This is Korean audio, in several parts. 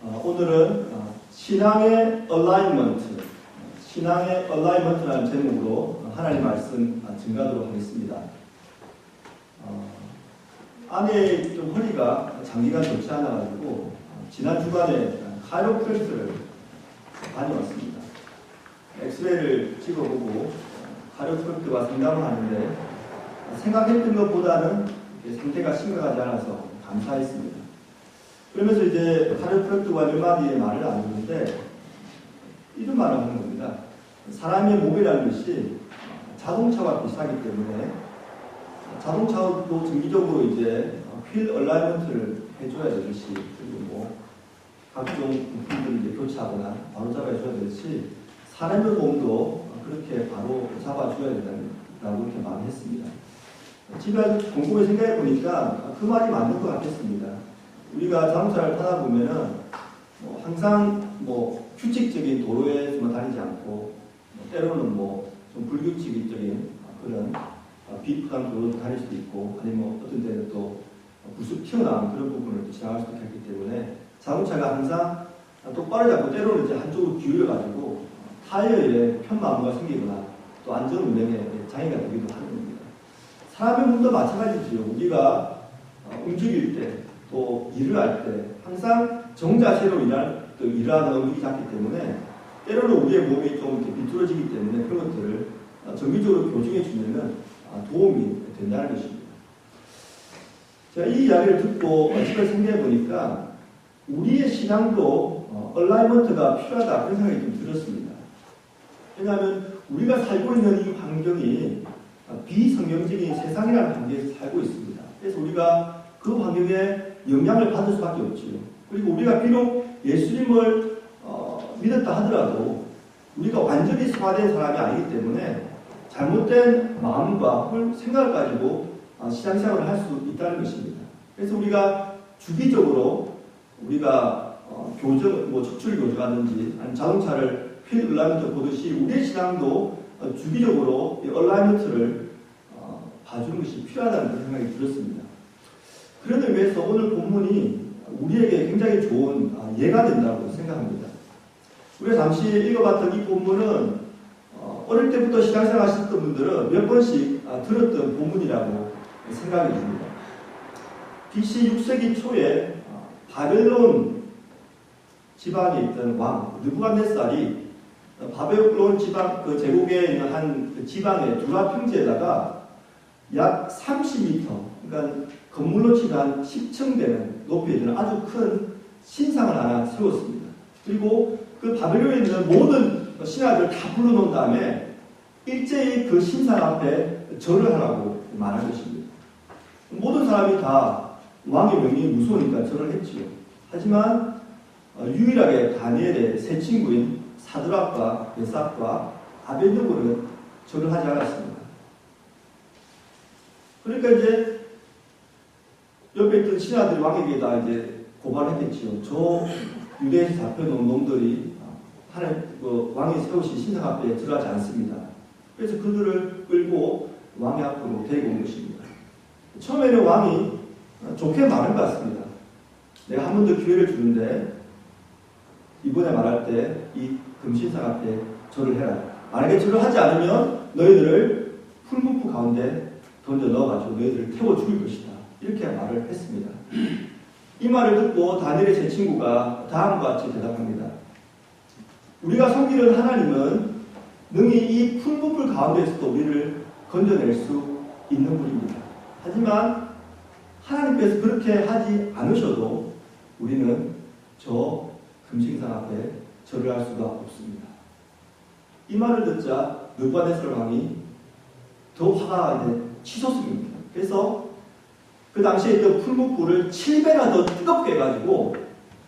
오늘은 신앙의 얼라이먼트라는 제목으로 하나님 말씀 증가하도록 하겠습니다. 아내의 좀 허리가 장기간 좋지 않아가지고 지난 주간에 카이로프랙트를 다녀왔습니다. 엑스레이를 찍어보고 카이로프랙트와 상담을 하는데 생각했던 것보다는 상태가 심각하지 않아서 감사했습니다. 그러면서 이제 카이로프랙트와 몇 마디의 말을 나누는데 이런 말을 하는 겁니다. 사람의 몸이라는 것이 자동차와 비슷하기 때문에 자동차도 정기적으로 이제 휠 얼라이먼트를 해줘야 되듯이, 그리고 뭐 각종 부품들을 이제 교체하거나 바로 잡아줘야 되듯이 사람의 몸도 그렇게 바로 잡아줘야 된다고 이렇게 말을 했습니다. 집에 곰곰이 생각해 보니까 그 말이 맞는 것 같았습니다. 우리가 자동차를 타다 보면은 항상 규칙적인 도로에서만 다니지 않고 때로는 좀 불규칙적인 그런 비프한 도로도 다닐 수도 있고, 아니면 어떤 때는 또 불쑥 튀어나온 그런 부분을 지나갈 수도 있기 때문에 자동차가 항상 똑바로 잡고 때로는 이제 한쪽으로 기울여가지고 타이어에 편마모가 생기거나 또 안전 운행에 장애가 되기도 하는 겁니다. 사람의 몸도 마찬가지지요. 우리가 움직일 때 또 일을 할 때 항상 정자세로 일하는 움직이 작기 때문에 때로는 우리의 몸이 좀 이렇게 비뚤어지기 때문에 그런 것들을 정기적으로 교정해 주면은 도움이 된다는 것입니다. 제가 이 이야기를 듣고 집에 생각해 보니까 우리의 신앙도 얼라이먼트가 필요하다 그런 생각이 좀 들었습니다. 왜냐하면 우리가 살고 있는 이 환경이 비성경적인 세상이라는 환경에서 살고 있습니다. 그래서 우리가 그 환경에 영향을 받을 수밖에 없지요. 그리고 우리가 비록 예수님을 믿었다 하더라도 우리가 완전히 소화된 사람이 아니기 때문에 잘못된 마음과 생각을 가지고 신앙생활을 할 수 있다는 것입니다. 그래서 우리가 주기적으로 우리가 척추를 교정하든지 아니면 자동차를 휠 얼라이먼트 보듯이 우리의 신앙도 주기적으로 이 얼라이먼트를 봐주는 것이 필요하다는 생각이 들었습니다. 그런 의미에서 오늘 본문이 우리에게 굉장히 좋은 예가 된다고 생각합니다. 우리가 잠시 읽어봤던 이 본문은 어릴 때부터 신앙생활 하셨던 분들은 몇 번씩 들었던 본문이라고 생각이 듭니다. BC 6세기 초에 바벨론 지방에 있던 왕 느부갓네살이 바벨론 지방 그 제국에 있는 한 지방의 두라 평지에다가 약 30m, 그러니까 건물로 치면 한 10층 되는 높이에 있는 아주 큰 신상을 하나 세웠습니다. 그리고 그 바벨론에 있는 모든 신하들을 다 불러놓은 다음에 일제히 그 신상 앞에 절을 하라고 말한 것입니다. 모든 사람이 다 왕의 명령이 무서우니까 절을 했지요. 하지만 유일하게 다니엘의 세 친구인 사드락과 메삭과 아벳느고는 절을 하지 않았습니다. 그러니까 이제 옆에 있던 신하들이 왕에게 다 이제 고발을 했겠지요. 저 유대에서 잡혀놓은 놈들이 왕이 세우신 신상 앞에 절하지 않습니다. 그래서 그들을 끌고 왕의 앞으로 데리고 온 것입니다. 처음에는 왕이 좋게 말한 것 같습니다. 내가 한 번 더 기회를 주는데 이번에 말할 때 이 금신상 앞에 절을 해라. 만약에 절을 하지 않으면 너희들을 풀무프 가운데 던져 넣어가지고 너희들을 태워 죽일 것이다. 이렇게 말을 했습니다. 이 말을 듣고 다니엘의 세 친구가 다음과 같이 대답합니다. 우리가 섬기는 하나님은 능히 이 풀무불 가운데에서도 우리를 건져낼 수 있는 분입니다. 하지만 하나님께서 그렇게 하지 않으셔도 우리는 저 금신상 앞에 절을 할 수가 없습니다. 이 말을 듣자 느부갓네살 왕이 더 화가 치솟습니다. 그래서 그 당시에 있던 풀무불을 7배나 더 뜨겁게 해가지고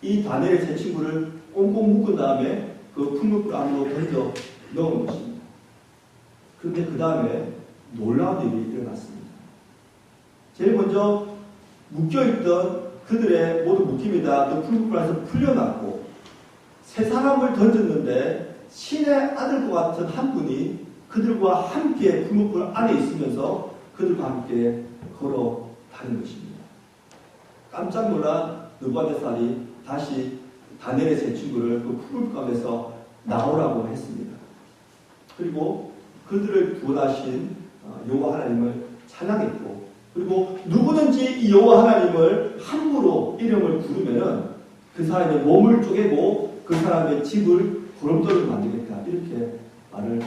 이 다니엘의 세 친구를 꽁꽁 묶은 다음에 그 풀무불 안으로 던져 넣은 것입니다. 그런데 그 다음에 놀라운 일이 일어났습니다. 제일 먼저 묶여있던 그들의 모든 묶임이 다 그 풀무불 안에서 풀려났고 세 사람을 던졌는데 신의 아들과 같은 한 분이 그들과 함께 풀무불 안에 있으면서 그들과 함께 걸어 다닌 것입니다. 깜짝 놀란 느부갓네살이 다시 다니엘의 세 친구를 그 풀을 가면서 나오라고 했습니다. 그리고 그들을 구원하신 여호와 하나님을 찬양했고, 그리고 누구든지 이 여호와 하나님을 함부로 이름을 부르면은 그 사람의 몸을 쪼개고 그 사람의 집을 구름돌을 만들겠다, 이렇게 말을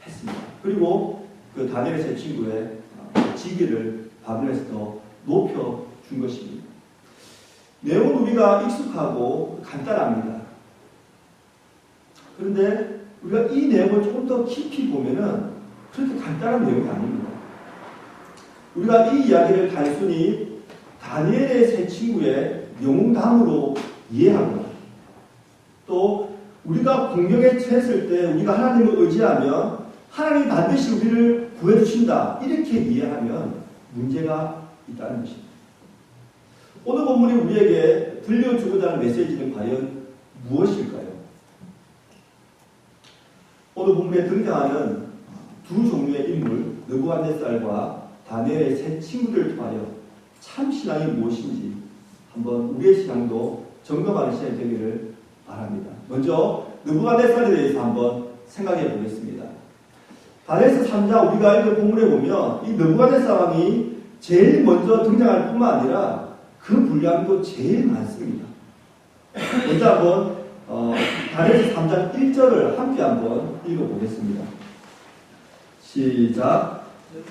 했습니다. 그리고 그 다니엘의 세 친구의 직위를 바벨론에서 더 높여준 것입니다. 내용은 우리가 익숙하고 간단합니다. 그런데 우리가 이 내용을 조금 더 깊이 보면은 그렇게 간단한 내용이 아닙니다. 우리가 이 이야기를 단순히 다니엘의 세 친구의 영웅담으로 이해하고, 또 우리가 공경에 처했을 때 우리가 하나님을 의지하면 하나님이 반드시 우리를 구해주신다, 이렇게 이해하면 문제가 있다는 것입니다. 오늘 본문이 우리에게 들려주고자 하는 메시지는 과연 무엇일까요? 오늘 본문에 등장하는 두 종류의 인물, 느부갓네살과 다니엘의 세 친구들을 통하여 참 신앙이 무엇인지 한번 우리의 신앙도 점검하는 시간이 되기를 바랍니다. 먼저 느부갓네살에 대해서 한번 생각해 보겠습니다. 다니엘서 3장 우리가 읽은 본문에 보면 이 느부갓네살 왕이 제일 먼저 등장할 뿐만 아니라 그 분량도 제일 많습니다. 먼저 한번 다니엘서 3장 1절을 함께 한번 읽어보겠습니다. 시작.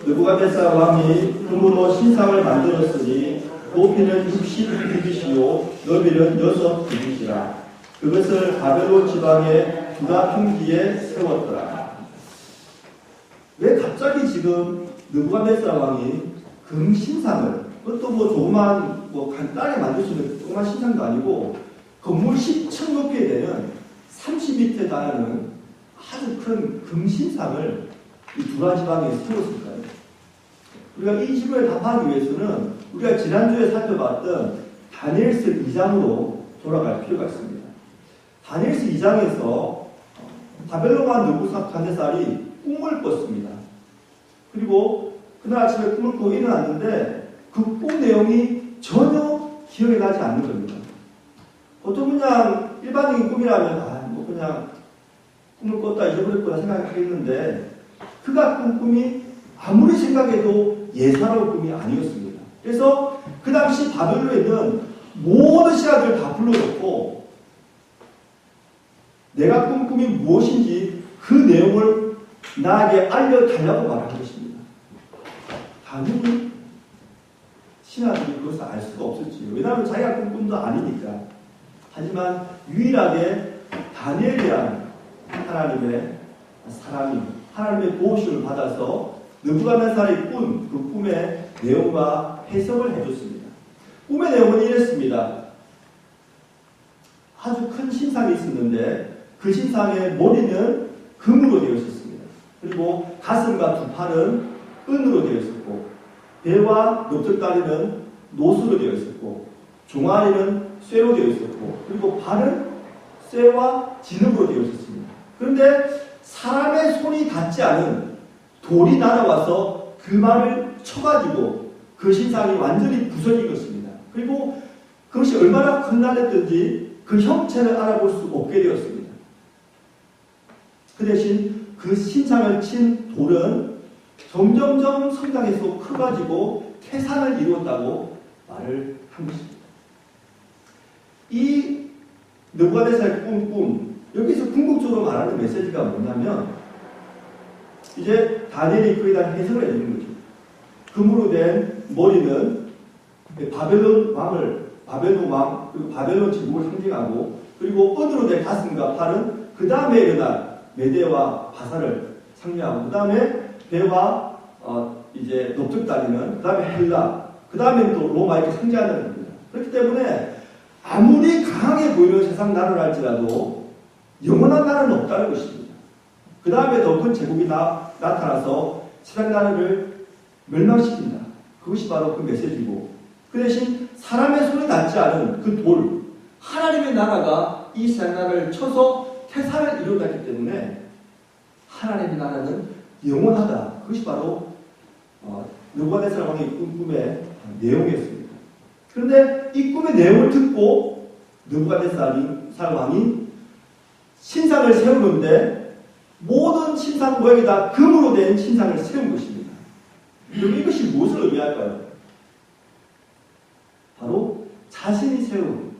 느부갓네살 왕이 금으로 신상을 만들었으니 높이는 60규빗이요 너비는 6규빗이라. 그것을 바벨론 지방의 두라 평지에 세웠더라. 왜 갑자기 지금 느부갓네살 왕이 금 신상을, 그것도 뭐 조그만 간단하게 만들 수 있는 조그만 신상도 아니고 건물 10층 높이에 되는 30m 달하는 아주 큰 금신상을 이 두라 지방에 세웠을까요? 우리가 이 질문을 답하기 위해서는 우리가 지난주에 살펴봤던 다니엘서 2장으로 돌아갈 필요가 있습니다. 다니엘서 2장에서 바벨론 왕 느부갓네살이 꿈을 꿨습니다. 그리고 그날 아침에 꿈을 꾸고 일어났는데 그 꿈 내용이 전혀 기억이 나지 않는 겁니다. 보통 그냥 일반적인 꿈이라면 뭐 그냥 꿈을 꿨다 잊어버렸구나 생각하겠는데, 그가 꾼 꿈이 아무리 생각해도 예사로운 꿈이 아니었습니다. 그래서 그 당시 바벨론에 있는 모든 신하들을 다 불러놓고 내가 꾼 꿈이 무엇인지 그 내용을 나에게 알려달라고 말한 것입니다. 당연히 신하들이 그것을 알 수가 없었지요. 왜냐하면 자기가 꾼 꿈도 아니니까. 하지만 유일하게 다니엘이라는 하나님의 사람이 하나님의 도우심을 받아서 느부갓네살이 꾼 그 꿈의 내용과 해석을 해줬습니다. 꿈의 내용은 이랬습니다. 아주 큰 신상이 있었는데 그 신상의 머리는 금으로 되어 있었습니다. 그리고 가슴과 두 팔은 은으로 되어 있었고, 배와 넓적다리는 노수로 되어 있었고, 종아리는 쇠로 되어 있었고, 그리고 발은 쇠와 진흙으로 되어 있었습니다. 그런데 사람의 손이 닿지 않은 돌이 날아와서 그 말을 쳐가지고 그 신상이 완전히 부서진 것입니다. 그리고 그것이 얼마나 큰 날이었든지 그 형체를 알아볼 수 없게 되었습니다. 그 대신 그 신상을 친 돌은 점점점 성장해서 커가지고 태산을 이루었다고 말을 한 것입니다. 이 느부갓네살의 꿈, 여기서 궁극적으로 말하는 메시지가 뭐냐면, 이제 다니엘이 그에 대한 해석을 해주는 거죠. 금으로 된 머리는 바벨론 왕, 그리고 바벨론 제국을 상징하고, 그리고 은으로 된 가슴과 팔은 그 다음에 일어날 메대와 바사를 상징하고, 그 다음에 배와 이제 넓적다리는 그 다음에 헬라, 그 다음에 또 로마, 이렇게 상징한다는 겁니다. 그렇기 때문에 아무리 강하게 보이는 세상 나라를 할지라도 영원한 나라는 없다는 것입니다. 그 다음에 더 큰 제국이 나타나서 세상 나라를 멸망시킨다. 그것이 바로 그 메시지고, 그 대신 사람의 손이 닿지 않은 그 돌, 하나님의 나라가 이 세상 나라를 쳐서 태산을 이루어갔기 때문에 하나님의 나라는 영원하다. 그것이 바로 느부갓네살 왕의 꿈의 내용이었습니다. 그런데 이 꿈의 내용을 듣고 느부갓네살 왕이 신상을 세우는데 모든 신상 모양이 다 금으로 된 신상을 세운 것입니다. 그럼 이것이 무엇을 의미할까요? 바로 자신이 세운,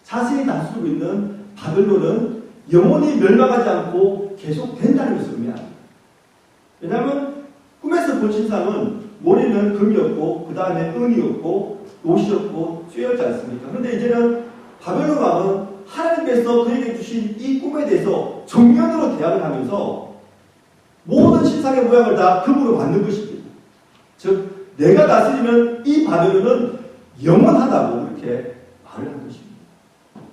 자신이 다스리고 있는 바벨론은 영원히 멸망하지 않고 계속 된다는 것을 의미합니다. 왜냐하면 꿈에서 본 신상은 머리는 금이었고 그 다음에 은이었고 옷이었고 쇠였지 않습니까? 그런데 이제는 바벨론 왕은 하나님께서 그에게 주신 이 꿈에 대해서 정면으로 대화를 하면서 모든 신상의 모양을 다 금으로 만든 것입니다. 즉 내가 다스리는 이 바벨론은 영원하다고 이렇게 말을 한 것입니다.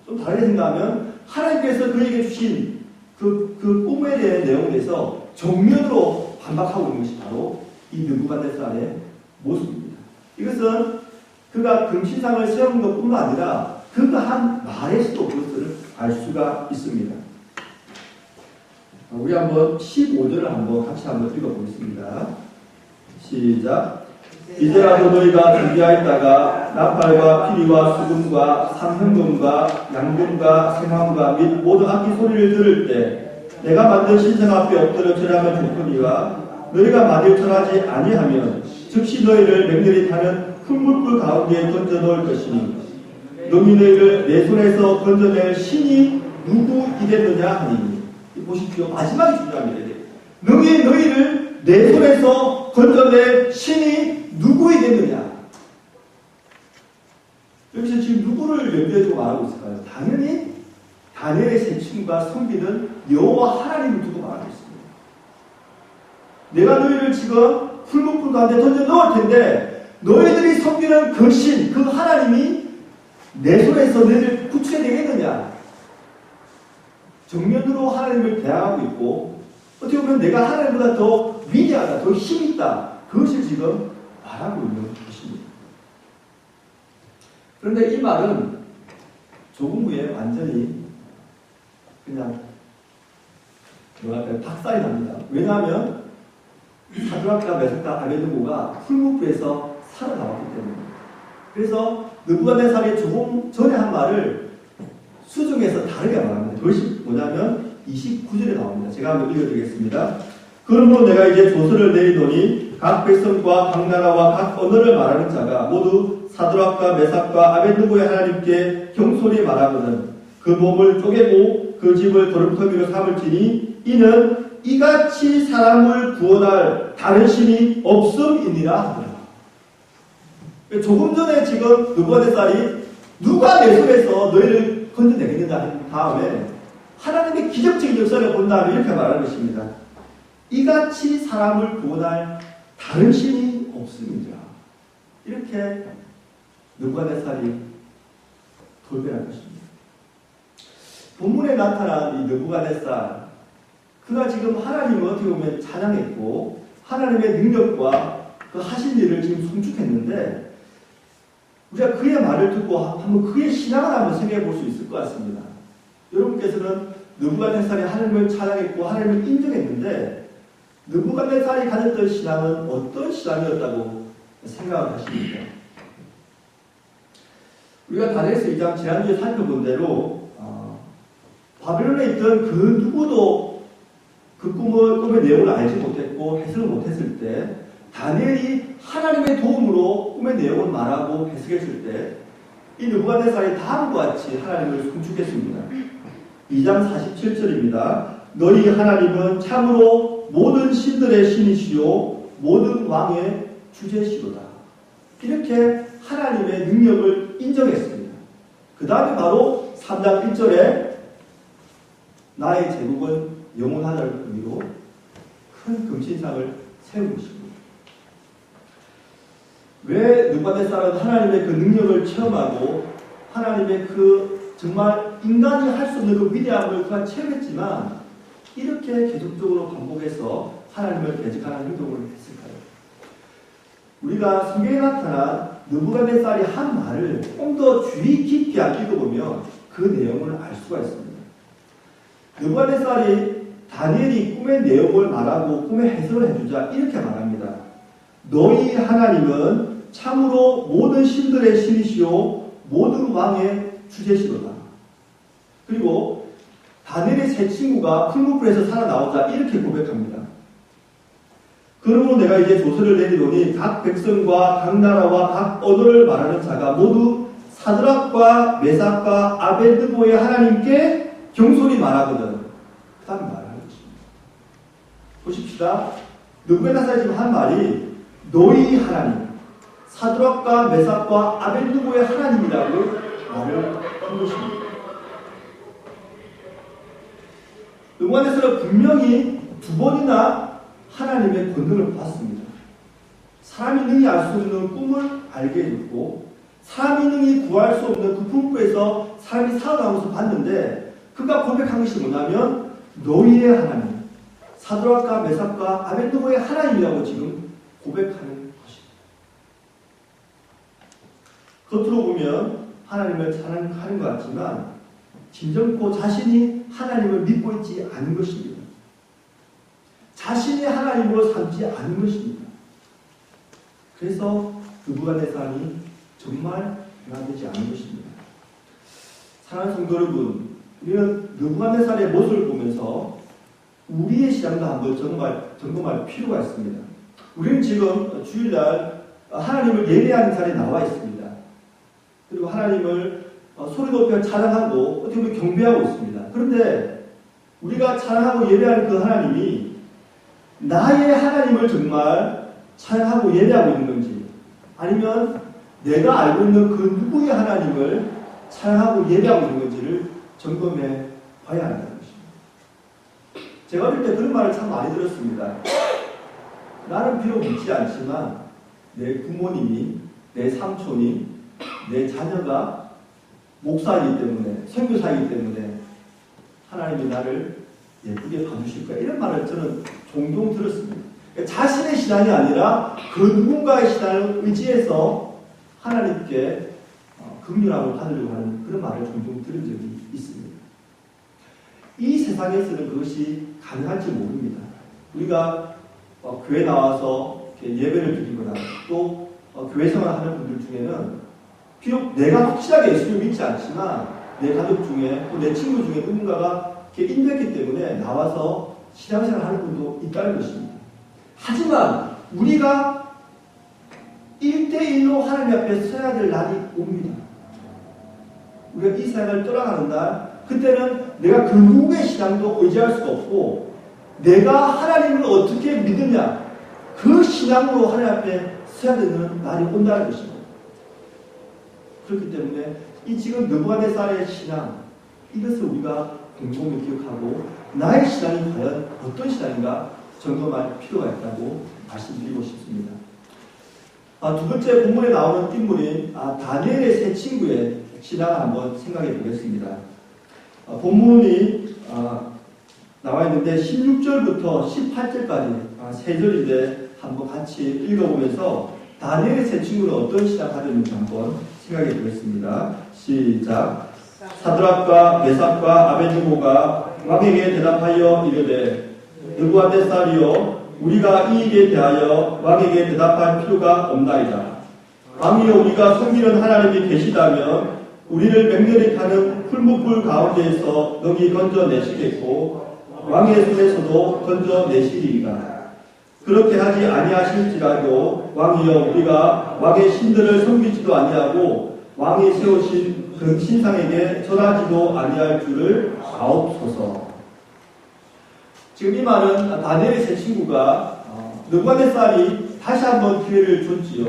좀 다르게 생각하면 하나님께서 그에게 주신 그 꿈에 대한 내용에 대해서 정면으로 반박하고 있는 것이 바로 이 느부갓네살의 모습입니다. 이것은 그가 금신상을 세운 것뿐만 아니라 그가 한 말에서도 그것을 알 수가 있습니다. 우리 한번 15절을 같이 한번 읽어보겠습니다. 시작. 이제라도 너희가 준비하였다가 나팔과 피리와 수금과 삼현금과 양금과 생황과 및 모든 악기 소리를 들을 때 내가 만든 신상 앞에 엎드려 절하면 좋거니와 너희가 만일 절하지 아니하면 즉시 너희를 맹렬히 타는 큰 물불 가운데에 던져 넣을 것이니 너희 너희를 내 손에서 건져낼 신이 누구이겠느냐 하니 보십시오. 마지막이 중요합니다. 너희를 내 손에서 건져낼 신이 누구이겠느냐. 여기서 지금 누구를 염두에 두고 말하고 있을까요? 당연히 다니엘의 세침과 섬기는 여호와 하나님을 두고 말하고 있습니다. 내가 너희를 지금 풀무불 가운데 던져 넣을 텐데 너희들이 섬기는 그 신, 그 하나님이 내 손에서 너희를 구출해 되겠느냐. 정면으로 하나님을 대항하고 있고 어떻게 보면 내가 하나님보다 더 위대하다, 더 힘있다. 그것을 지금 말하고 있는 것입니다. 그런데 이 말은 조금 후에 완전히 그냥 박살이 납니다. 왜냐하면 사드락과 메삭과 아베드고가 풀무불에서 살아나왔기 때문입니다. 그래서 느부갓네살이 조금 전에 한 말을 수정해서 다르게 말합니다. 그것이 뭐냐면 29절에 나옵니다. 제가 한번 읽어드리겠습니다. 그러므로 내가 이제 조서를 내리노니 각 백성과 각 나라와 각 언어를 말하는 자가 모두 사드락과 메삭과 아벳느고의 하나님께 경솔히 말하거든 그 몸을 쪼개고 그 집을 거름터미로 삼을지니 이는 이같이 사람을 구원할 다른 신이 없음이니라 하더라. 조금 전에 지금 느부갓네살이 누가 내 손에서 너희를 건져내겠느냐 한 다음에 하나님의 기적적인 역사를 본 다음에 이렇게 말하는 것입니다. 이같이 사람을 구원할 다른 신이 없습니다. 이렇게 느부갓네살이 돌변한 것입니다. 본문에 나타난 이 느부갓네살, 그가 지금 하나님을 어떻게 보면 찬양했고 하나님의 능력과 그 하신 일을 지금 송축했는데 우리가 그의 말을 듣고 한번 그의 신앙을 한번 생각해 볼 수 있을 것 같습니다. 여러분께서는 느부갓네살이 하나님을 찬양했고 하나님을 인정했는데 느부갓네살이 가졌던 신앙은 어떤 신앙이었다고 생각을 하십니까? 우리가 다니엘서 2장 지난주에 살펴본 대로 바벨론에 있던 그 누구도 그 꿈의 내용을 알지 못했고 해석을 못했을 때 다니엘이 하나님의 도움으로 꿈의 내용을 말하고 해석했을 때 이 느부갓네살이 다음과 같이 하나님을 송축했습니다. 2장 47절입니다. 너희 하나님은 참으로 모든 신들의 신이시요 모든 왕의 주제시로다. 이렇게 하나님의 능력을 인정했습니다. 그 다음에 바로 3장 1절에 나의 제국은 영원하다는 의미로 큰 금신상을 세운 것입니다. 왜 느부갓네살은 하나님의 그 능력을 체험하고 하나님의 그 정말 인간이 할 수 없는 그 위대함을 그가 체험했지만 이렇게 계속적으로 반복해서 하나님을 대적하는 행동을 했을까요? 우리가 성경에 나타난 느부갓네살이 한 말을 좀 더 주의 깊게 읽어보면 그 내용을 알 수가 있습니다. 느부갓네살이 다니엘이 꿈의 내용을 말하고 꿈의 해석을 해주자 이렇게 말합니다. 너희 하나님은 참으로 모든 신들의 신이시요 모든 왕의 주제시로다. 그리고 다니엘의 세 친구가 풀무불에서 살아나오자 이렇게 고백합니다. 그러므로 내가 이제 조서를 내리노니 각 백성과 각 나라와 각 언어를 말하는 자가 모두 사드락과 메삭과 아벳느고의 하나님께 경솔히 말하거든. 그 다음에 말하는 것입니다. 보십시다. 느부갓네살이 지금 한 말이 너희 하나님, 사드락과 메삭과 아벳느고의 하나님이라고 말을 한 것입니다. 느부갓네살은 분명히 두 번이나 하나님의 권능을 받았습니다. 사람이 능히 알 수 없는 꿈을 알게 해줬고, 사람이 능히 구할 수 없는 그 풍부에서 사람이 살아나면서 봤는데, 그가 고백한 것이 뭐냐면 너희의 하나님, 사드락과 메삭과 아벳느고의 하나님이라고 지금 고백하는 것입니다. 겉으로 보면 하나님을 찬양하는 것 같지만 진정코 자신이 하나님을 믿고 있지 않은 것입니다. 자신이 하나님으로 삼지 않은 것입니다. 그래서 느부갓네살이 정말 변화되지 않은 것입니다. 사랑하는 성도 여러분, 우리는 느부갓네살의 모습을 보면서 우리의 신앙도 한번 점검할 필요가 있습니다. 우리는 지금 주일날 하나님을 예배하는 자리에 나와 있습니다. 그리고 하나님을 소리 높여 찬양하고 어떻게 보면 경배하고 있습니다. 그런데 우리가 찬양하고 예배하는 그 하나님이 나의 하나님을 정말 찬양하고 예배하고 있는 건지, 아니면 내가 알고 있는 그 누구의 하나님을 찬양하고 예배하고 있는 건지를 점검해 봐야 한다는 것입니다. 제가 어릴 때 그런 말을 참 많이 들었습니다. 나는 비록 믿지 않지만 내 부모님이, 내 삼촌이, 내 자녀가 목사이기 때문에, 선교사이기 때문에 하나님이 나를 예쁘게 봐주실 거야. 이런 말을 저는 종종 들었습니다. 그러니까 자신의 신앙이 아니라 그 누군가의 신앙을 의지해서 하나님께 긍휼함을 받으려고 하는 그런 말을 종종 들은 적이 있습니다. 이 세상에서는 그것이 가능할지 모릅니다. 우리가 교회 나와서 예배를 드리거나 또 교회 생활하는 분들 중에는 비록 내가 확실하게 예수를 믿지 않지만 내 가족 중에 또 내 친구 중에 누군가가 인도했기 때문에 나와서 신앙생활 하는 분도 있다는 것입니다. 하지만 우리가 1대1로 하나님 앞에 서야 될 날이 옵니다. 우리가 이 세상을 떠나가는 날, 그때는 내가 그 누구의 신앙도 의지할 수가 없고 내가 하나님을 어떻게 믿느냐, 그 신앙으로 하나님 앞에 서야 되는 날이 온다는 것입니다. 그렇기 때문에 이 지금 느부갓네살의 신앙, 이것을 우리가 공동으로 기억하고 나의 신앙이 과연 어떤 신앙인가 점검할 필요가 있다고 말씀드리고 싶습니다. 두 번째 본문에 나오는 인물인 다니엘의 세 친구의 신앙을 한번 생각해 보겠습니다. 본문이 나와 있는데 16절부터 18절까지 세 절인데 한번 같이 읽어보면서 다니엘의 세 친구는 어떤 신앙을 가졌는지 한번 생각해 보겠습니다. 시작. 사드락과 메삭과 아벳느고가 왕에게 대답하여 이르되 느부갓네살이여, 우리가 이 일에 대하여 왕에게 대답할 필요가 없나이다. 왕이여, 우리가 섬기는 하나님이 계시다면 우리를 맹렬히 타는 풀무불 가운데에서 너희 건져내시겠고 왕의 손에서도 건져내시리이다. 그렇게 하지 아니하실지라도 왕이여, 우리가 왕의 신들을 섬기지도 아니하고 왕이 세우신 그 신상에게 절하지도 아니할 줄을 아옵소서. 지금 이 말은 다니엘의 세 친구가 느부갓네살이 다시 한번 기회를 줬지요.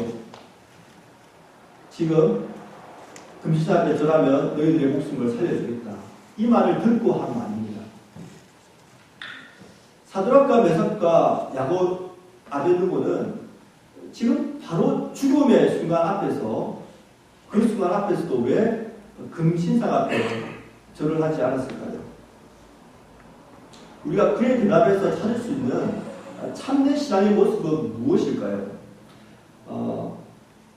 지금 금시사한테 절하면 너희들의 목숨을 살려주겠다. 이 말을 듣고 한 말입니다. 사드락과 메삭과 야곱, 아벳느고는 지금 바로 죽음의 순간 앞에서, 그 순간 앞에서도 왜 금신상 앞에 절을 하지 않았을까요? 우리가 그의 대답에서 찾을 수 있는 참된 신앙의 모습은 무엇일까요?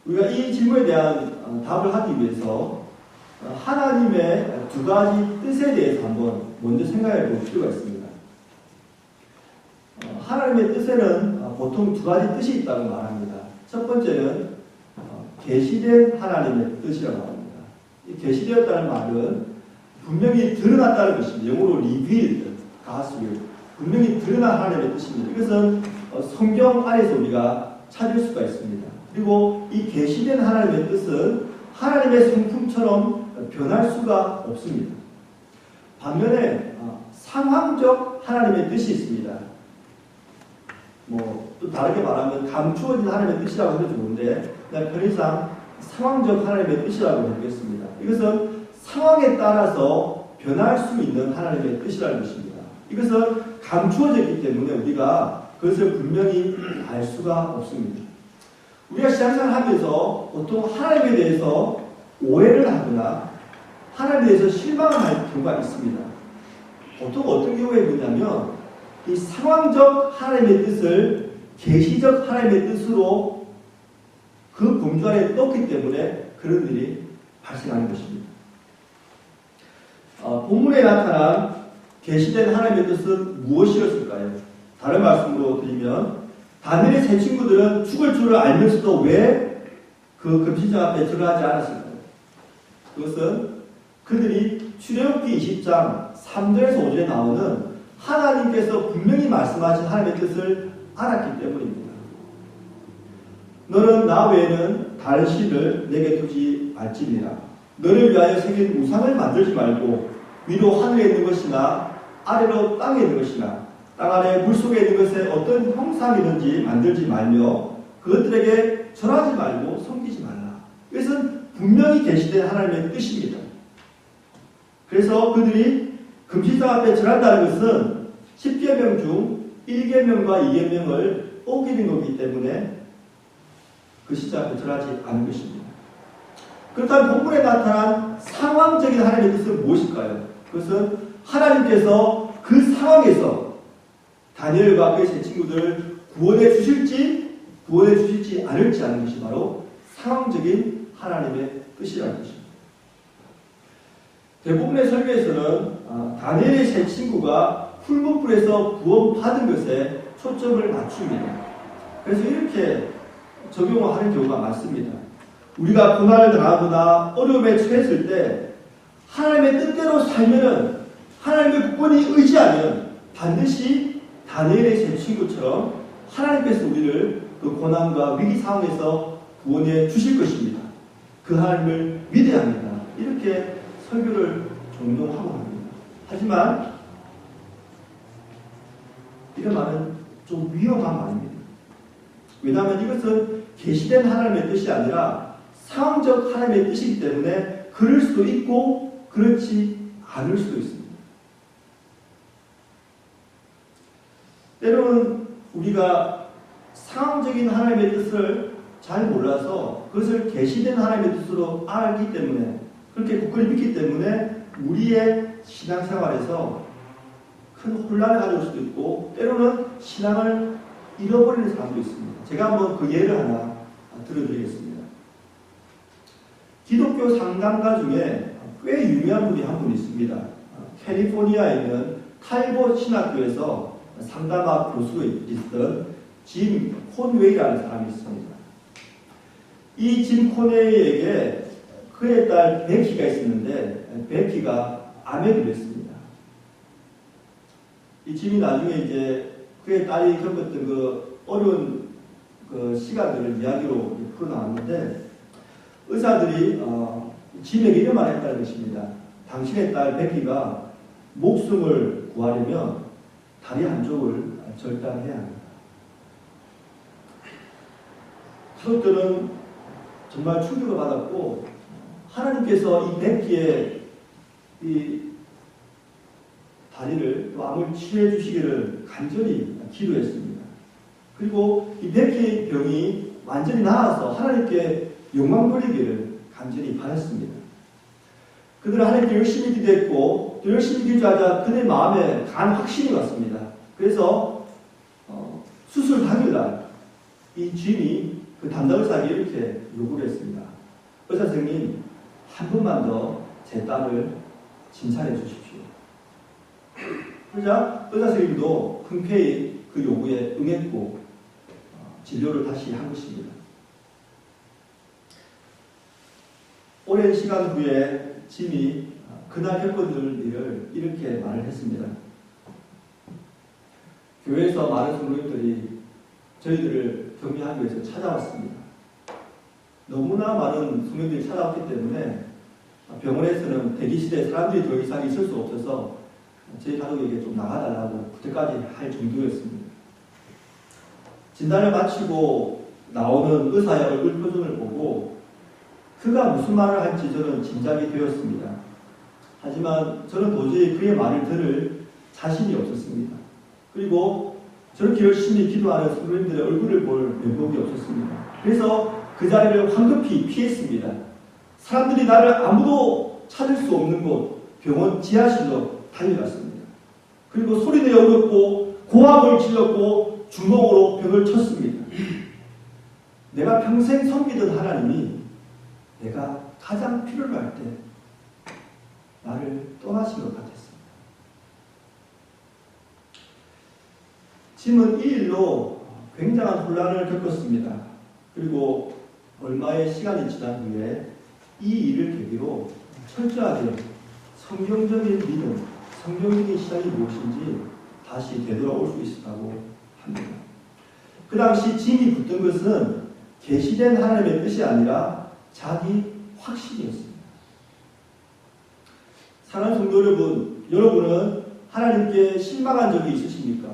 우리가 이 질문에 대한 답을 하기 위해서 하나님의 두 가지 뜻에 대해서 한번 먼저 생각해 볼 필요가 있습니다. 하나님의 뜻에는 보통 두 가지 뜻이 있다고 말합니다. 첫 번째는 계시된 하나님의 뜻이라고 합니다. 이 계시되었다는 말은 분명히 드러났다는 것입니다. 영어로 revealed, God's 분명히 드러난 하나님의 뜻입니다. 이것은 성경 안에서 우리가 찾을 수가 있습니다. 그리고 이 계시된 하나님의 뜻은 하나님의 성품처럼 변할 수가 없습니다. 반면에 상황적 하나님의 뜻이 있습니다. 또 다르게 말하면 감추어진 하나님의 뜻이라고 해도 좋은데 그냥 편의상 상황적 하나님의 뜻이라고 보겠습니다. 이것은 상황에 따라서 변할 수 있는 하나님의 뜻이라는 것입니다. 이것은 감추어졌기 때문에 우리가 그것을 분명히 알 수가 없습니다. 우리가 신앙생활을 하면서 보통 하나님에 대해서 오해를 하거나 하나님에 대해서 실망을 할 경우가 있습니다. 보통 어떤 경우에 그러냐면 이 상황적 하나님의 뜻을 계시적 하나님의 뜻으로 그 범주 안에 넣기 때문에 그런 일이 발생하는 것입니다. 본문에 나타난 계시된 하나님의 뜻은 무엇이었을까요? 다른 말씀으로 드리면 다니엘의 세 친구들은 죽을 줄을 알면서도 왜 그 금신상 앞에 들어가지 않았을까요? 그것은 그들이 출애굽기 20장 3절에서 5절에 나오는 하나님께서 분명히 말씀하신 하나님의 뜻을 알았기 때문입니다. 너는 나 외에는 다른 신을 내게 두지 말지니라. 너를 위하여 새긴 우상을 만들지 말고 위로 하늘에 있는 것이나 아래로 땅에 있는 것이나 땅 아래 물속에 있는 것에 어떤 형상이든지 만들지 말며 그것들에게 절하지 말고 섬기지 말라. 이것은 분명히 계시된 하나님의 뜻입니다. 그래서 그들이 금신상 앞에 절한다는 것은 10계명 중 1계명과 2계명을 어기는 거기 때문에 그 신상 앞에 절하지 않은 것입니다. 그렇다면 본문에 나타난 상황적인 하나님의 뜻은 무엇일까요? 그것은 하나님께서 그 상황에서 다니엘과 그의 세 친구들을 구원해 주실지 않을지 하는 것이 바로 상황적인 하나님의 뜻이라는 것입니다. 대부분의 설교에서는 다니엘의 세 친구가 풀무불에서 구원받은 것에 초점을 맞춥니다. 그래서 이렇게 적용을 하는 경우가 많습니다. 우리가 고난을 당하거나 어려움에 처했을 때 하나님의 뜻대로 살면은 하나님의 구원이 의지하면 반드시 다니엘의 세 친구처럼 하나님께서 우리를 그 고난과 위기 상황에서 구원해 주실 것입니다. 그 하나님을 믿어야 합니다. 이렇게 설교를 종종 하고 합니다. 하지만 이런 말은 좀 위험한 말입니다. 왜냐하면 이것은 계시된 하나님의 뜻이 아니라 상황적 하나님의 뜻이기 때문에 그럴 수도 있고 그렇지 않을 수도 있습니다. 때로는 우리가 상황적인 하나님의 뜻을 잘 몰라서 그것을 계시된 하나님의 뜻으로 알기 때문에 그렇게 굳건히 믿기 때문에 우리의 신앙생활에서 큰 혼란을 가져올 수도 있고 때로는 신앙을 잃어버리는 사람도 있습니다. 제가 한번 그 예를 하나 들어드리겠습니다. 기독교 상담가 중에 꽤 유명한 분이 한 분 있습니다. 캘리포니아에 있는 탈보 신학교에서 상담학 교수로 있던 짐 콘웨이라는 사람이 있습니다. 이 짐 콘웨이에게 그의 딸 베키가 있었는데 베키가 암에 걸렸습니다. 이 짐이 나중에 이제 그의 딸이 겪었던 그 어려운 그 시간들을 이야기로 풀어나왔는데 의사들이 짐에게 이런 말을 했다는 것입니다. 당신의 딸 베키가 목숨을 구하려면 다리 한쪽을 절단해야 합니다. 가족들은 정말 충격을 받았고 하나님께서 이 베키의 이 다리를 또 암을 치유해 주시기를 간절히 기도했습니다. 그리고 이 베키의 병이 완전히 나아서 하나님께 영광 돌리기를 간절히 바랐습니다. 그들은 하나님께 열심히 기도했고 또 열심히 기도하자 그의 마음에 강한 확신이 왔습니다. 그래서 수술 당일날 이 짐이 그 담당 의사에게 이렇게 요구를 했습니다. 의사 선생님, 한 번만 더 제 딸을 진찰해 주십시오. 그러자 의사 선생님도 흔쾌히 그 요구에 응했고 진료를 다시 한 것입니다. 오랜 시간 후에 짐이 그날 겪은 일을 이렇게 말을 했습니다. 교회에서 많은 성도님들이 저희들을 격려하기 위해서 찾아왔습니다. 너무나 많은 성도님들이 찾아왔기 때문에 병원에서는 대기실에 사람들이 더 이상 있을 수 없어서 저희 가족에게 좀 나가달라고 그때까지 할 정도였습니다. 진단을 마치고 나오는 의사의 얼굴 표정을 보고 그가 무슨 말을 할지 저는 짐작이 되었습니다. 하지만 저는 도저히 그의 말을 들을 자신이 없었습니다. 그리고 저렇게 열심히 기도하는 성도님들의 얼굴을 볼 면목이 없었습니다. 그래서 그 자리를 황급히 피했습니다. 사람들이 나를 아무도 찾을 수 없는 곳 병원 지하실로 달려갔습니다. 그리고 소리내어 울었고 고함을 질렀고 주먹으로 벽을 쳤습니다. 내가 평생 섬기던 하나님이 내가 가장 필요로 할 때 나를 떠나신 것 같았습니다. 짐은 이 일로 굉장한 혼란을 겪었습니다. 그리고 얼마의 시간이 지난 후에 이 일을 계기로 철저하게 성경적인 믿음, 성경적인 신앙이 무엇인지 다시 되돌아올 수 있었다고 합니다. 그 당시 짐이 붙던 것은 계시된 하나님의 뜻이 아니라 자기 확신이었습니다. 사랑하는 성도 여러분, 여러분은 하나님께 실망한 적이 있으십니까?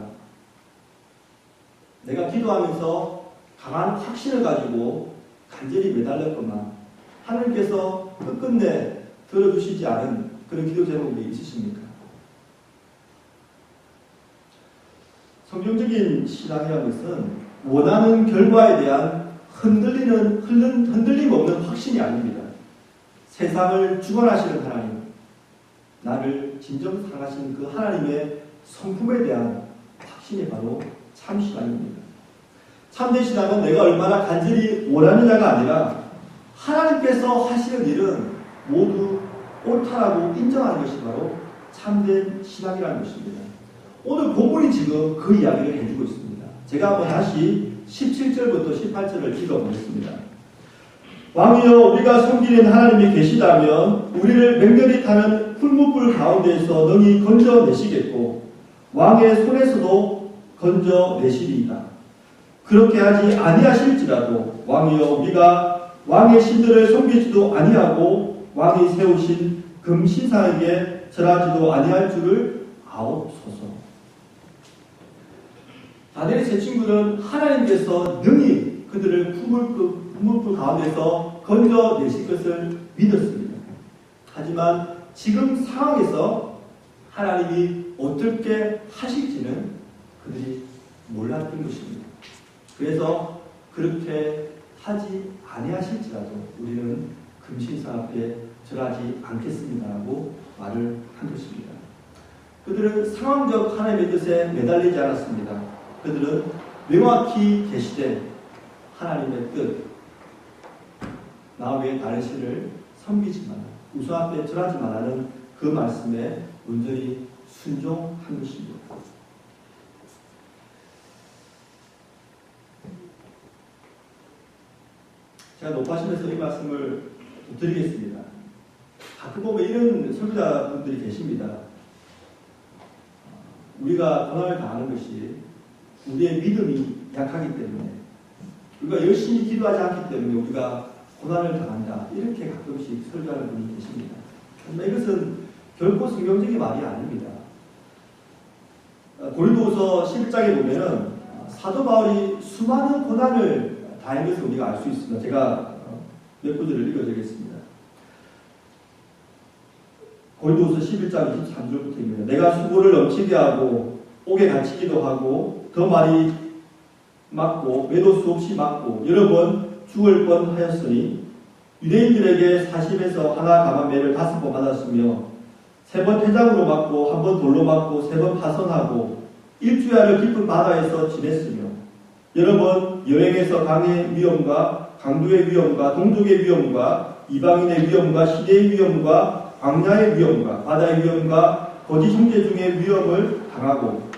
내가 기도하면서 강한 확신을 가지고 간절히 매달렸건만 하나님께서 끝끝내 들어주시지 않은 그런 기도 제목이 있으십니까? 성경적인 신앙이라는 것은 원하는 결과에 대한 흔들림 없는 확신이 아닙니다. 세상을 주관하시는 하나님, 나를 진정 사랑하시는 그 하나님의 성품에 대한 확신이 바로 참신앙입니다. 참된 신앙은 내가 얼마나 간절히 원하느냐가 아니라 하나님께서 하시는 일은 모두 옳다라고 인정하는 것이 바로 참된 신앙이라는 것입니다. 오늘 본문이 지금 그 이야기를 해주고 있습니다. 제가 한번 다시 17절부터 18절을 읽어보겠습니다. 왕이여, 우리가 섬기는 하나님이 계시다면 우리를 맹렬히 타는 풀무불 가운데에서 능히 건져내시겠고 왕의 손에서도 건져내시리이다. 그렇게 하지 아니하실지라도 왕이여, 우리가 왕의 신들을 섬기지도 아니하고 왕이 세우신 금신상에게 절하지도 아니할 줄을 아옵소서. 다니엘의 세 친구는 하나님께서 능히 그들을 풀무불 가운데서 건져내실 것을 믿었습니다. 하지만 지금 상황에서 하나님이 어떻게 하실지는 그들이 몰랐던 것입니다. 그래서 그렇게 하지 아니하실지라도 우리는 금신상 앞에 절하지 않겠습니다라고 말을 한 것입니다. 그들은 상황적 하나님의 뜻에 매달리지 않았습니다. 그들은 명확히 계시된 하나님의 뜻, 나 외에 다른 신을 섬기지 마라, 우상 앞에 절하지 말라는 그 말씀에 온전히 순종한 것입니다. 제가 높아심에서 이 말씀을 드리겠습니다. 가끔 보면 이런 설교자분들이 계십니다. 우리가 고난을 당하는 것이 우리의 믿음이 약하기 때문에, 우리가 열심히 기도하지 않기 때문에 우리가 고난을 당한다, 이렇게 가끔씩 설교하는 분이 계십니다. 하지만 이것은 결코 성경적인 말이 아닙니다. 고린도후서 11장에 보면은 사도 바울이 수많은 고난을 당한 것을 우리가 알 수 있습니다. 제가 몇 구절을 읽어드리겠습니다. 고린도후서 11장 23절부터입니다. 내가 수고를 넘치게 하고 옥에 갇히기도 하고 더 많이 맞고 매도 수없이 맞고 여러 번 죽을 뻔하였으니 유대인들에게 40에서 하나 감한 매를 5번 받았으며 3번 태장으로 맞고 1번 돌로 맞고 3번 파선하고 일주야를 깊은 바다에서 지냈으며 여러 번 여행에서 강의 위험과 강도의 위험과 동족의 위험과 이방인의 위험과 시대의 위험과 광야의 위험과 바다의 위험과 거짓 형제 중의 위험을 당하고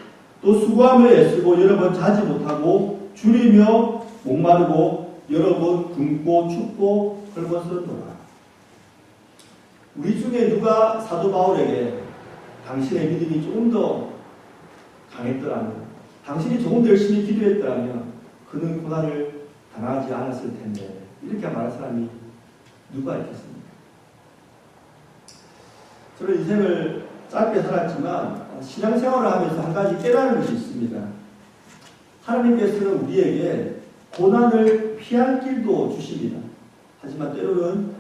또 수고함을 애쓰고 여러 번 자지 못하고 줄이며 목마르고 여러 번 굶고 춥고 헐벗었노라. 우리 중에 누가 사도 바울에게 당신의 믿음이 조금 더 강했더라면, 당신이 조금 더 열심히 기도했더라면 그는 고난을 당하지 않았을 텐데, 이렇게 말할 사람이 누가 있겠습니까? 저는 인생을 짧게 살았지만 신앙생활을 하면서 한 가지 깨달은 것이 있습니다. 하나님께서는 우리에게 고난을 피할 길도 주십니다. 하지만 때로는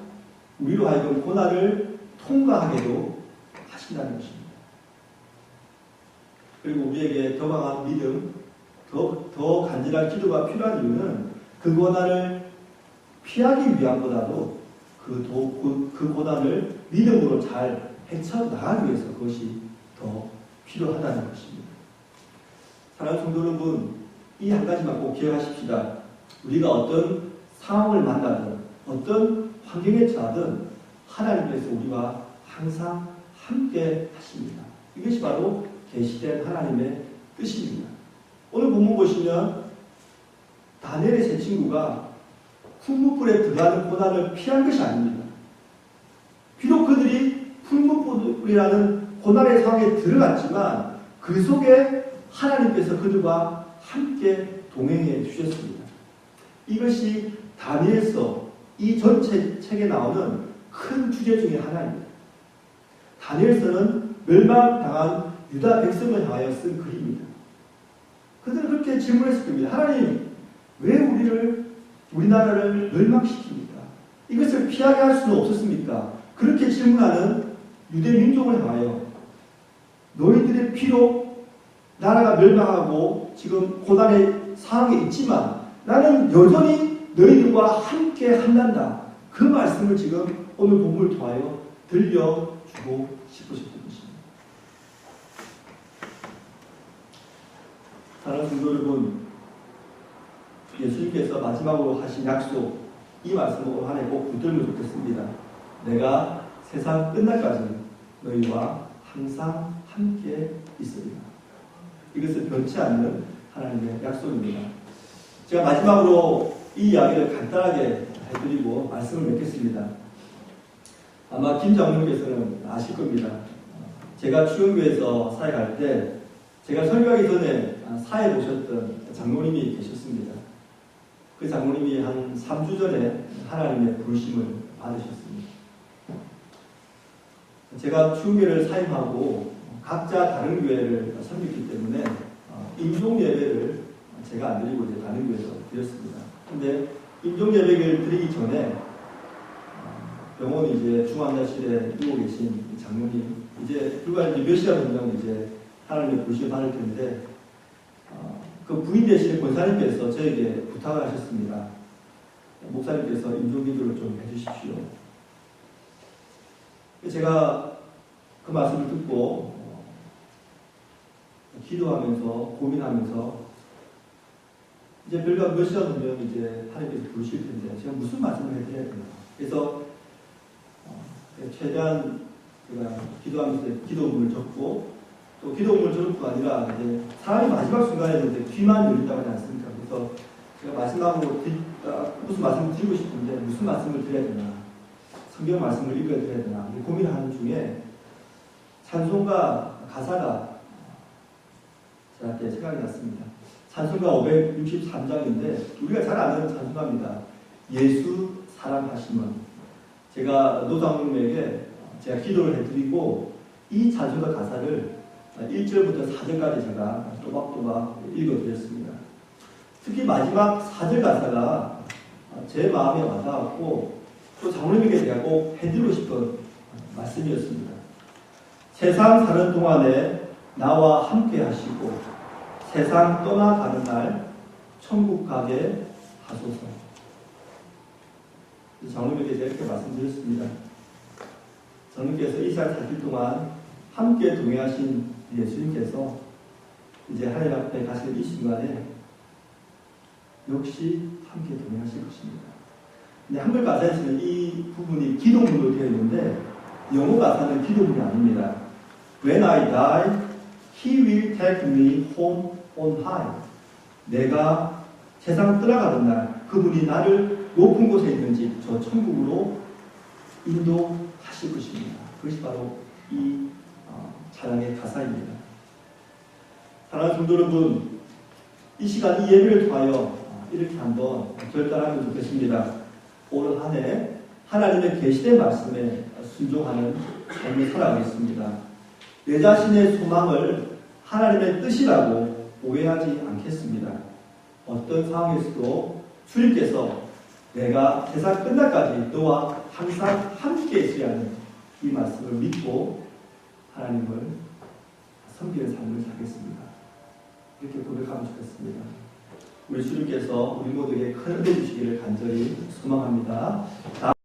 우리로 하여금 고난을 통과하게도 하신다는 것입니다. 그리고 우리에게 더 강한 믿음, 더 간절한 기도가 필요한 이유는 그 고난을 피하기 위함보다도 그 고난을 믿음으로 잘 헤쳐나가기 위해서 그것이 더 필요하다는 것입니다. 사랑하는 성도 여러분, 이 한 가지만 꼭 기억하십시다. 우리가 어떤 상황을 만나든 어떤 환경에 처하든 하나님께서 우리와 항상 함께 하십니다. 이것이 바로 계시된 하나님의 뜻입니다. 오늘 본문 보시면 다니엘의 세 친구가 풀무불에 들어가는 고난을 피한 것이 아닙니다. 비록 그들이 풀무불이라는 고난의 상황에 들어갔지만 그 속에 하나님께서 그들과 함께 동행해 주셨습니다. 이것이 다니엘서 이 전체 책에 나오는 큰 주제 중에 하나입니다. 다니엘서는 멸망당한 유다 백성을 향하여 쓴 글입니다. 그들은 그렇게 질문했을 겁니다. 하나님, 왜 우리나라를 멸망시킵니까? 이것을 피하게 할 수는 없었습니까? 그렇게 질문하는 유대 민족을 향하여 너희들의 피로 나라가 멸망하고 지금 고난의 상황에 있지만 나는 여전히 너희들과 함께 한단다. 그 말씀을 지금 오늘 본문을 통하여 들려주고 싶으셨던 것입니다. 사랑하는 성도 여러분, 예수님께서 마지막으로 하신 약속, 이 말씀을 한 해 꼭 붙들면 좋겠습니다. 내가 세상 끝날까지 너희와 항상 함께 있으리라. 이것은 변치 않는 하나님의 약속입니다. 제가 마지막으로 이 이야기를 간단하게 해드리고 말씀을 맺겠습니다. 아마 김 장로님께서는 아실 겁니다. 제가 추영교에서 사회 갈 때 제가 설교하기 전에 사회 보셨던 장로님이 계셨습니다. 그 장로님이 한 3주 전에 하나님의 부르심을 받으셨습니다. 제가 추영교를 사임하고 각자 다른 교회를 섬겼기 때문에 임종 예배를 제가 안 드리고 이제 다른 교회에서 드렸습니다. 근데 임종 예배를 드리기 전에 병원 이제 중환자실에 누워 계신 장로님, 이제 불과 이제 몇 시간 정도 이제 하나님의 부르심을 받을 텐데 그 부인 되시는 권사님께서 저에게 부탁을 하셨습니다. 목사님께서 임종 기도를 좀 해주십시오. 제가 그 말씀을 듣고 기도하면서 고민하면서 이제 별과 몇 시간 후면 이제 하나님께서 부르실 텐데 제가 무슨 말씀을 해드려야 되나. 그래서 최대한 제가 기도하면서 기도문을 적고 또 기도문을 적을 뿐 아니라 이제 사람이 마지막 순간에 이제 귀만 열린다고 하지 않습니까? 그래서 제가 마지막으로 무슨 말씀을 드리고 싶은데 무슨 말씀을 드려야 되나, 성경 말씀을 읽어드려야 되나 고민하는 중에 찬송가 가사가 저한테 생각이 났습니다. 찬송가 563장인데 우리가 잘 아는 찬송가입니다. 예수 사랑하심은. 제가 노장님에게 제가 기도를 해드리고 이 찬송가 가사를 1절부터 4절까지 제가 또박또박 읽어드렸습니다. 특히 마지막 4절 가사가 제 마음에 와닿았고 또 장로님에게 제가 꼭 해드리고 싶은 말씀이었습니다. 세상 사는 동안에 나와 함께 하시고 세상 떠나가는 날 천국 가게 하소서. 장로님에게 제가 이렇게 말씀드렸습니다. 장로님께서 이 세상 살길 동안 함께 동행하신 예수님께서 이제 하늘 앞에 가시는 이 순간에 역시 함께 동행하실 것입니다. 근데 한글 가사에서는 이 부분이 기도문으로 되어 있는데 영어 가사는 기도문이 아닙니다. When I die, He will take me home on high. 내가 세상 떠나가는 날 그분이 나를 높은 곳에 있는 집, 저 천국으로 인도하실 하실 것입니다. 그것이 바로 이 찬양의 가사입니다. 사랑하는 성도 여러분, 이 시간 이 예배를 통하여 이렇게 한번 결단하면 좋겠습니다. 올 한 해 하나님의 계시된 말씀에 순종하는 삶을 살아가겠습니다. 내 자신의 소망을 하나님의 뜻이라고 오해하지 않겠습니다. 어떤 상황에서도 주님께서 내가 세상 끝날까지 너와 항상 함께 있으라는 이 말씀을 믿고 하나님을 섬기는 삶을 살겠습니다. 이렇게 고백하면 좋겠습니다. 우리 주님께서 우리 모두에게 큰 은혜 주시기를 간절히 소망합니다.